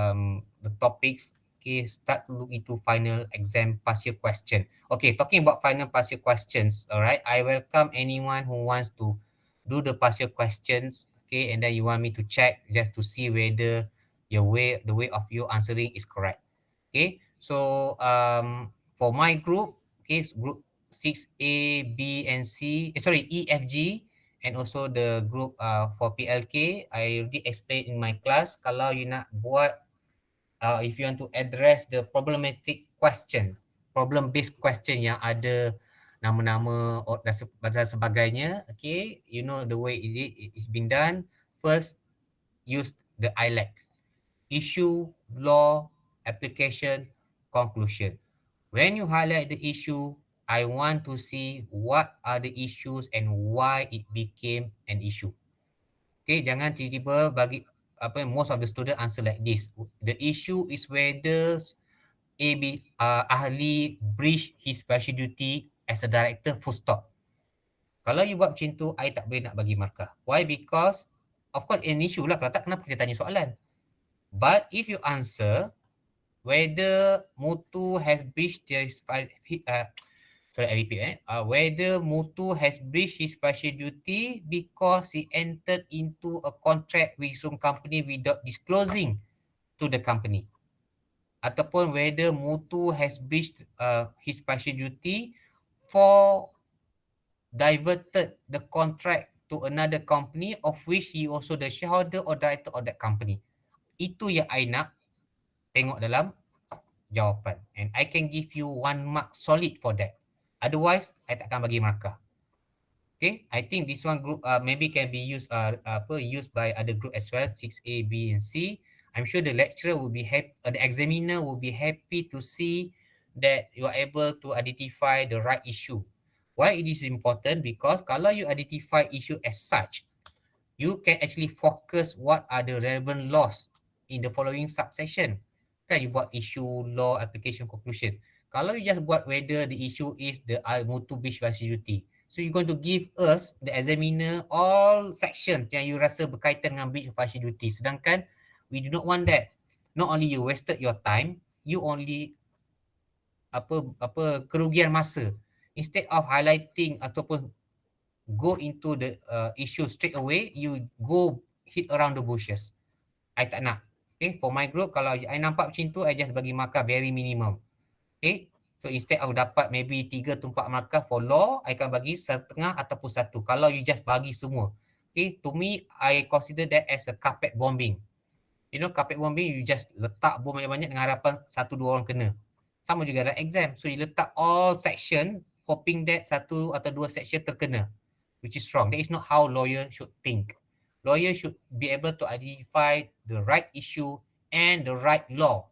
the topics. Okay, start to look into final exam past year question. Okay, talking about final past year questions, alright, I welcome anyone who wants to do the past year questions. Okay, and then you want me to check just to see whether the way of you answering is correct. Okay, so for my group, okay, group 6A, B, and C, E, F, G, and also the group for PLK, I already explained in my class. Kalau you nak buat, if you want to address the problematic question, problem-based question yang ada nama-nama dan sebagainya, okay, you know the way it's been done. First, use the ILAC. Issue, law, application, conclusion. When you highlight the issue, I want to see what are the issues and why it became an issue. Okay, jangan tiba-tiba bagi most of the student answer like this. The issue is whether ahli breach his special duty as a director, full stop. Kalau you buat macam tu, I tak boleh nak bagi markah. Why? Because of course an issue lah. Kalau tak, kenapa kita tanya soalan? But if you answer whether Mutu has breached his whether Mutu has breached his special duty because he entered into a contract with some company without disclosing to the company, ataupun whether Mutu has breached his special duty for diverted the contract to another company of which he also the shareholder or director of that company. Itu yang I nak tengok dalam jawapan. And I can give you 1 mark solid for that. Otherwise, I takkan bagi markah. Okay, I think this one group maybe can be used used by other group as well, 6A, B, and C. I'm sure the lecturer will be happy, the examiner will be happy to see that you are able to identify the right issue. Why it is important? Because kalau you identify issue as such, you can actually focus what are the relevant laws in the following subsection. Kan you buat issue, law, application, conclusion. Kalau you just buat whether the issue is the Mutu breach special duty, so you're going to give us, the examiner, all sections yang you rasa berkaitan dengan breach of special duty. Sedangkan we do not want that. Not only you wasted your time, you only kerugian masa. Instead of highlighting ataupun go into the issue straight away, you go hit around the bushes. I tak nak. Okay, for my group, kalau I nampak macam tu, I just bagi markah very minimum. Okay, so instead of dapat maybe 3 to 4 markah for law, I akan bagi setengah ataupun 1. Kalau you just bagi semua. Okay, to me, I consider that as a carpet bombing. You know, carpet bombing, you just letak bom banyak-banyak dengan harapan 1-2 orang kena. Sama juga dalam exam. So you letak all section, hoping that 1 atau 2 section terkena, which is wrong. That is not how lawyer should think. Lawyer should be able to identify the right issue and the right law.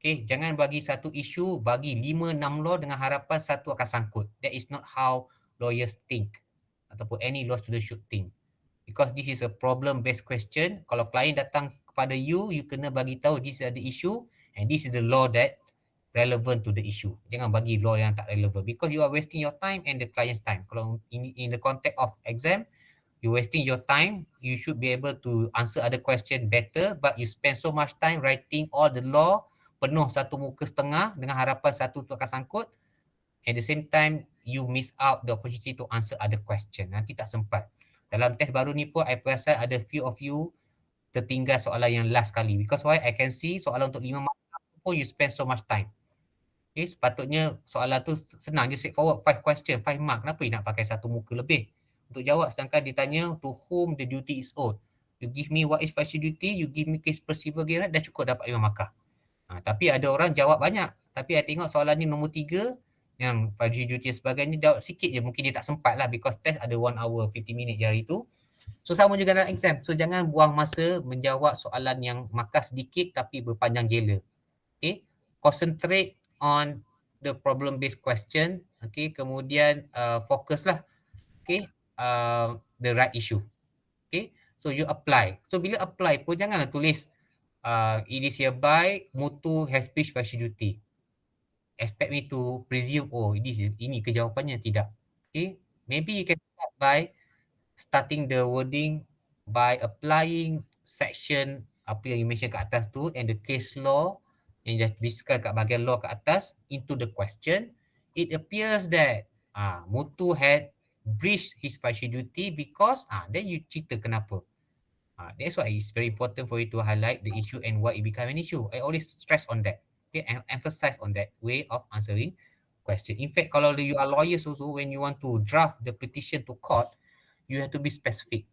Okay, jangan bagi satu isu, bagi 5-6 law dengan harapan 1 akan sangkut. That is not how lawyers think ataupun any law student should think. Because this is a problem-based question. Kalau klien datang kepada you, you kena bagi tahu this is the issue and this is the law that relevant to the issue. Jangan bagi law yang tak relevant because you are wasting your time and the client's time. Kalau in the context of exam, you wasting your time, you should be able to answer other question better, but you spend so much time writing all the law, penuh 1 muka setengah dengan harapan 1 tu akan sangkut. At the same time, you miss out the opportunity to answer other question. Nanti tak sempat. Dalam test baru ni pun, I perasan ada few of you tertinggal soalan yang last kali. Because why? I can see soalan untuk 5 markah pun you spend so much time. Okay, sepatutnya soalan tu senang je, straightforward, 5 question, 5 mark. Kenapa you nak pakai satu muka lebih untuk jawab, sedangkan ditanya to whom the duty is owed. You give me what is fiduciary duty, you give me case perceiver dah cukup dapat 5 markah. Tapi ada orang jawab banyak. Tapi I tengok soalan ni nombor 3 yang fiduciary duty dan sebagainya jawab sikit je. Mungkin dia tak sempat lah because test ada 1 hour 50 minit je hari tu. So sama juga dalam exam. So jangan buang masa menjawab soalan yang markah sedikit tapi berpanjang jela. Okay. Concentrate on the problem based question. Okay. Kemudian fokus lah. Okay. The right issue. Okay. So you apply. So bila apply pun janganlah tulis it is hereby Muthu has breached fiduciary duty. Expect me to presume, oh ini kejawapannya, tidak. Okay. Maybe you can start by starting the wording by applying section apa yang you mention kat atas tu and the case law yang dah tuliskan kat bahagian law kat atas into the question. It appears that Muthu had breached his fiduciary duty because then you cerita kenapa. That's why it's very important for you to highlight the issue and why it become an issue. I always stress on that. Okay, and emphasize on that way of answering question. In fact, kalau you are lawyers also, when you want to draft the petition to court, you have to be specific.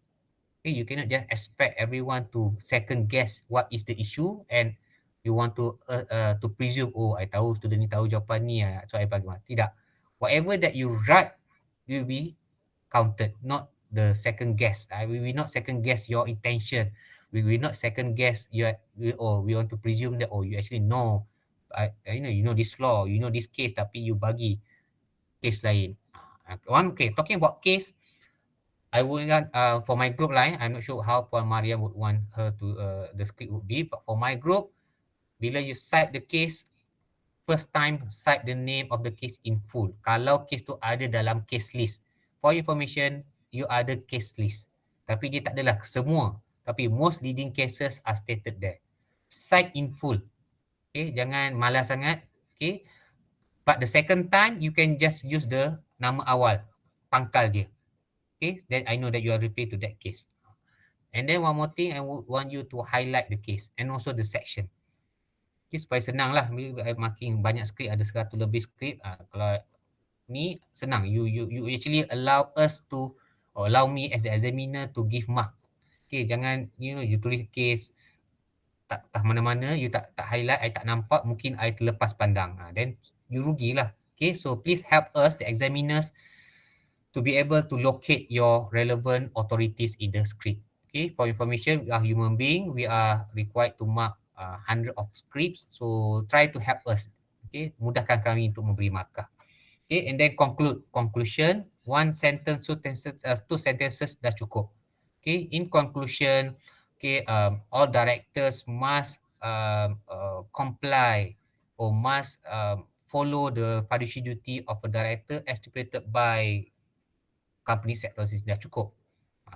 Okay, you cannot just expect everyone to second guess what is the issue and you want to presume, oh, I tahu student ni tahu jawapan ni, so I bagi mark. Tidak. Whatever that you write will be counted, not the second guess. We will not second guess your intention. We will not second guess your, oh, we want to presume that, oh, you actually know, you know this law, you know this case, tapi you bagi case lain. Okay, talking about case, I would not, for my group line, I'm not sure how Puan Maria would want her to, the script would be, but for my group, bila you cite the case, first time cite the name of the case in full. Kalau case tu ada dalam case list. For information, you ada case list. Tapi dia tak adalah semua. Tapi most leading cases are stated there. Cite in full. Okay, jangan malas sangat. Okay. But the second time, you can just use the nama awal. Pangkal dia. Okay, then I know that you are referring to that case. And then one more thing, I would want you to highlight the case and also the section. Okay, supaya senang lah. Marking banyak skrip, ada 100 lebih skrip. Kalau ni senang. You actually allow us to, or allow me as the examiner to give mark. Okay, jangan, you tulis case tak mana-mana, you tak highlight, I tak nampak, mungkin I terlepas pandang. Then you rugilah. Okay, so please help us, the examiners, to be able to locate your relevant authorities in the script. Okay, for information, we are human being, we are required to mark 100 of scripts, so try to help us. Okay, mudahkan kami untuk memberi markah. Okay, and then conclusion, 1 sentence, 2 sentences dah cukup. Okay, in conclusion, okay, all directors must comply or must follow the fiduciary duty of a director as stipulated by company sector. Dah cukup.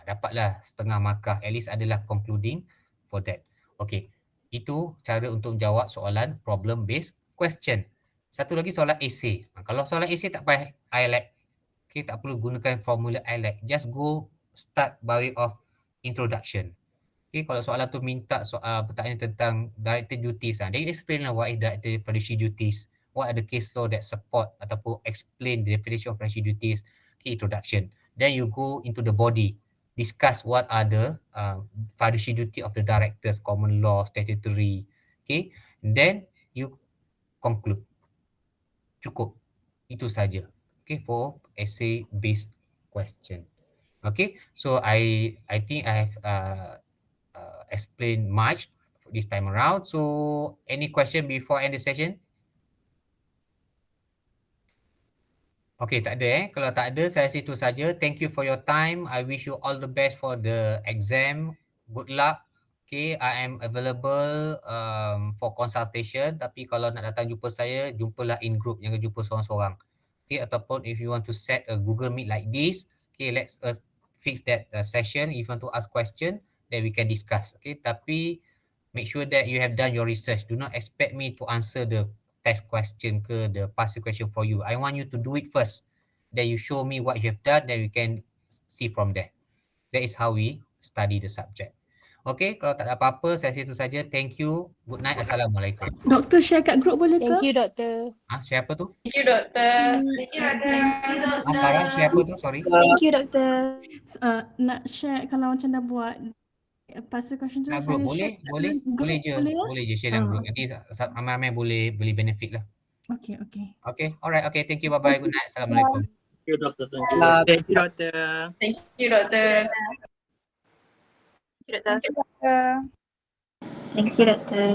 Dapatlah setengah markah. At least adalah concluding for that. Okay. Itu cara untuk menjawab soalan problem based question. Satu lagi soalan essay. Kalau soalan essay tak payah highlight. Okay, tak perlu gunakan formula highlight. Just go start by way of introduction. Okay, kalau soalan tu minta pertanyaan tentang director duties, then you explain lah what is director fiduciary duties, what are the case law that support ataupun explain the definition of fiduciary duties. Okay, introduction. Then you go into the body, discuss what are the fiduciary duty of the directors, common law, statutory. Okay, and then you conclude. Cukup. Itu saja. Okay, for essay based question. Okay, so I think I have explained much this time around. So any question before end the session? Okay, tak ada Kalau tak ada, saya rasa itu saja. Thank you for your time. I wish you all the best for the exam. Good luck. Okay, I am available for consultation. Tapi kalau nak datang jumpa saya, jumpalah in group. Jangan jumpa seorang-seorang. Okay, ataupun if you want to set a Google Meet like this, okay, let's fix that session. If you want to ask question, then we can discuss. Okay, tapi make sure that you have done your research. Do not expect me to answer the test question ke the past question for you. I want you to do it first. Then you show me what you have done, then we can see from there. That is how we study the subject. Okay, kalau tak ada apa-apa, sesi itu saja. Thank you. Good night. Assalamualaikum. Doktor share kat group boleh ke? Thank you, doktor. Siapa tu? Thank you, doktor. Farah, siapa tu? Sorry. Thank you, doktor. Nak share kalau macam dah buat pasal question tu Nak saya group boleh? share Boleh? dalam Boleh group je. boleh ya? Boleh je share dalam group. Nanti ramai-ramai boleh beli benefit lah. Okay. Okay, alright. Okay, thank you. Bye-bye. Good night. Assalamualaikum. Thank you, Doktor. Thank you. Thank you, doktor. Thank you, doktor. Thank you, doktor. Thank you, doktor.